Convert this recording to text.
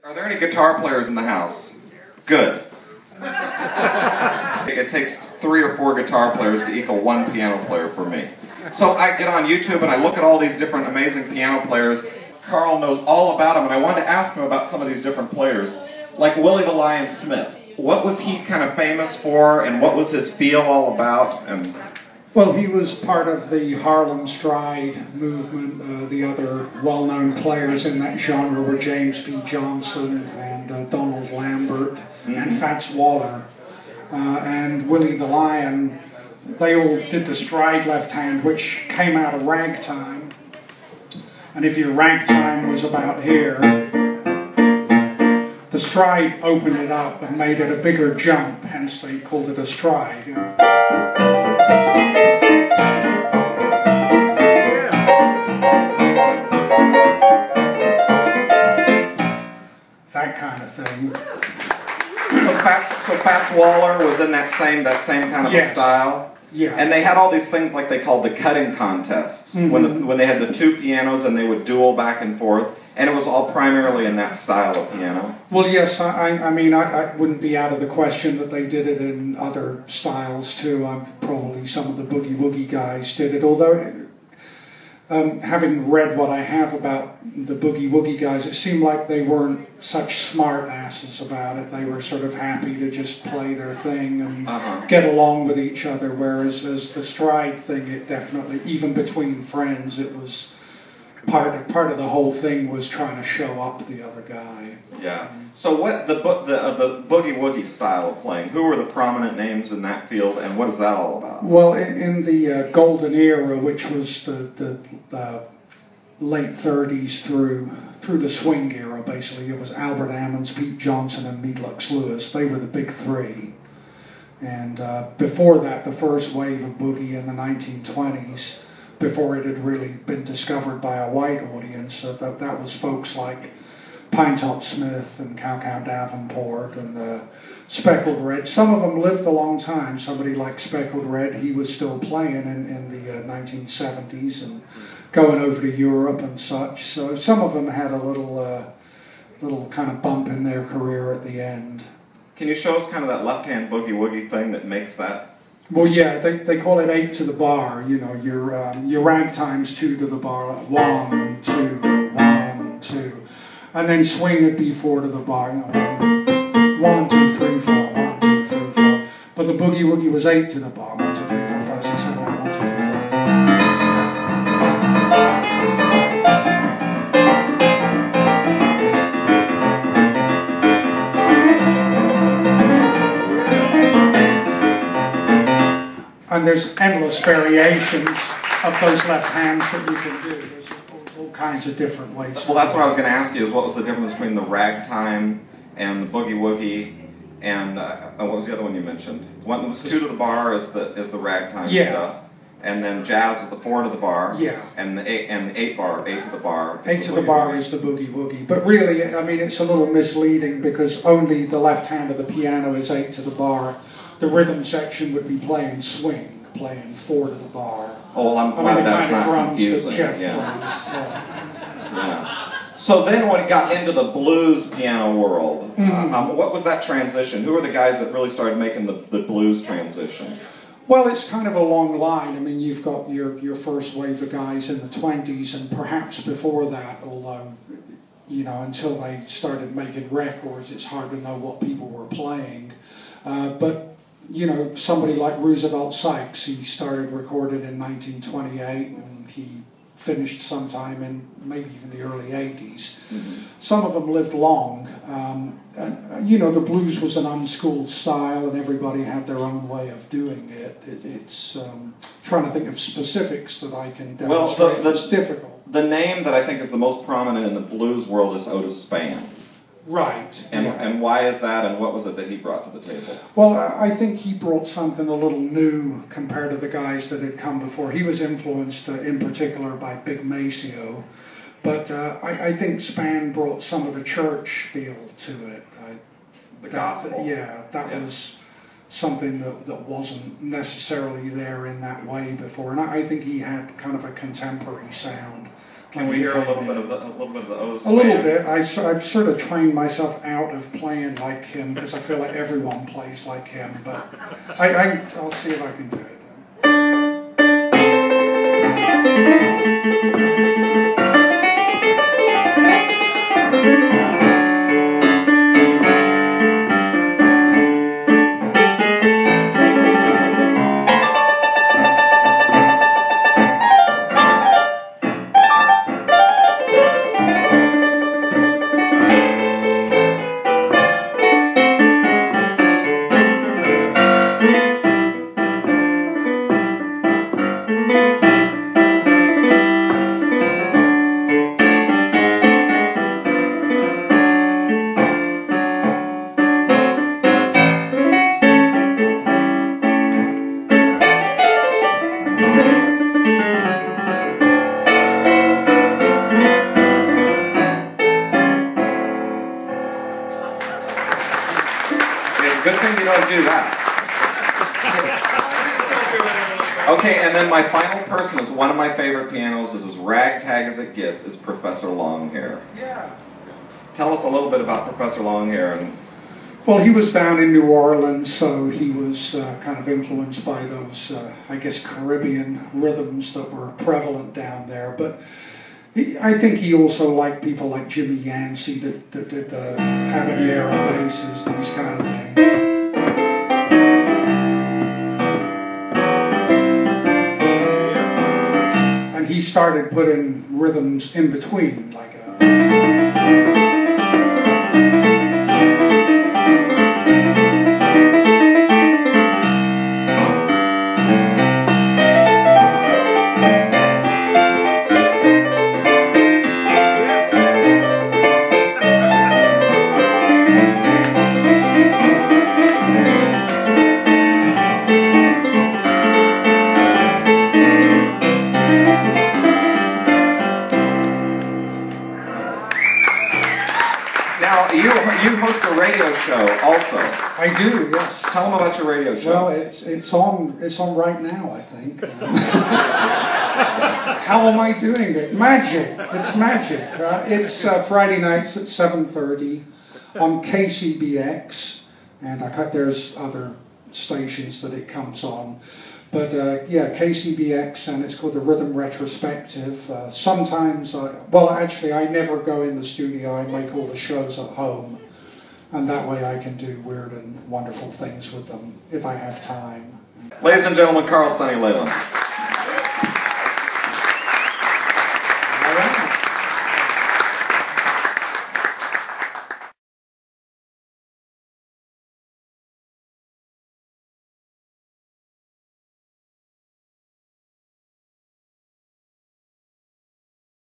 Are there any guitar players in the house? Good. It takes 3 or 4 guitar players to equal 1 piano player for me. So I get on YouTube and I look at all these different amazing piano players. Carl knows all about them, and I wanted to ask him about some of these different players. Like Willie the Lion Smith. What was he kind of famous for, and what was his feel all about? And well, he was part of the Harlem Stride movement. The other well-known players in that genre were James P. Johnson and Donald Lambert and Fats Waller. And Willie the Lion, they all did the stride left hand, which came out of ragtime. And if your ragtime was about here, the stride opened it up and made it a bigger jump, hence they called it a stride. You know. That kind of thing. So Fats Waller was in that same kind of a style? Yeah. And they had all these things like they called the cutting contests, when they had the 2 pianos and they would duel back and forth, and it was all primarily in that style of piano. Well, yes, I mean, I wouldn't be out of the question that they did it in other styles too. Probably some of the boogie-woogie guys did it, although having read what I have about the boogie-woogie guys, it seemed like they weren't such smart asses about it. They were sort of happy to just play their thing and get along with each other, whereas as the stride thing, it definitely, even between friends, it was part of the whole thing was trying to show up the other guy. Yeah. So what the boogie-woogie style of playing, who were the prominent names in that field, and what is that all about? Well, in the golden era, which was the late 30s through the swing era, basically, it was Albert Ammons, Pete Johnson, and Meadlux Lewis. They were the big 3. And before that, the first wave of boogie in the 1920s, before it had really been discovered by a white audience, that was folks like Pinetop Smith and Cow Cow Davenport and Speckled Red. Some of them lived a long time. Somebody like Speckled Red, he was still playing in the 1970s and going over to Europe and such. So some of them had a little kind of bump in their career at the end. Can you show us kind of that left-hand boogie-woogie thing that makes that? Well, yeah, they call it 8 to the bar. You know, your ragtime's 2 to the bar, like 1, 2, 1, 2. And then swing would be 4 to the bar, you know, 1, 2, 3, 4, 1, 2, 3, 4. But the boogie-woogie was 8 to the bar, 1, 2, 3, 4, 5, 6, 7, 8, 1, 2, 3, 4. And there's endless variations of those left hands that you can do. There's all kinds of different ways. Well, that's what I was going to ask you, is what was the difference between the ragtime and the boogie-woogie, and what was the other one you mentioned? One was 2 to the bar is the ragtime stuff, and then jazz is the 4 to the bar, and the 8 bar, 8 to the bar. 8 to the bar is the boogie-woogie. But really, I mean, it's a little misleading because only the left hand of the piano is 8 to the bar. The rhythm section would be playing swing, playing 4 to the bar. Oh, well, I'm glad that's not confusing. Yeah. So then when it got into the blues piano world, what was that transition? Who were the guys that really started making the blues transition? Well, it's kind of a long line. I mean, you've got your first wave of guys in the 20s, and perhaps before that, although, you know, until they started making records, it's hard to know what people were playing. But you know, somebody like Roosevelt Sykes, he started recording in 1928 and he finished sometime in maybe even the early 80s. Some of them lived long. And, you know, the blues was an unschooled style and everybody had their own way of doing it. It's trying to think of specifics that I can demonstrate. Well, it's difficult. The name that I think is the most prominent in the blues world is Otis Spann. Right. And why is that, and what was it that he brought to the table? Well, I think he brought something a little new compared to the guys that had come before. He was influenced in particular by Big Maceo, but I think Spann brought some of the church feel to it. The gospel? That was something that wasn't necessarily there in that way before. And I think he had kind of a contemporary sound, Can we hear a little bit of the O's? A little bit. I've sort of trained myself out of playing like him because I feel like everyone plays like him. But I'll see if I can do it. Good thing you don't do that. Okay, and then my final person is one of my favorite pianos. Is as ragtag as it gets. Is Professor Longhair. Yeah. Tell us a little bit about Professor Longhair. And well, he was down in New Orleans, so he was kind of influenced by those, I guess, Caribbean rhythms that were prevalent down there. But I think he also liked people like Jimmy Yancey that did the habanero basses, these kind of things. And he started putting rhythms in between, like a... Now, you host a radio show also. I do, yes. Tell them about your radio show. Well, it's on right now, I think. How am I doing it? Magic. It's magic. It's Friday nights at 7:30 on KCBX, and there's other stations that it comes on. But yeah, KCBX, and it's called the Rhythm Retrospective. Sometimes, well, actually, I never go in the studio. I make all the shows at home, and that way I can do weird and wonderful things with them if I have time. Ladies and gentlemen, Sonny Leyland.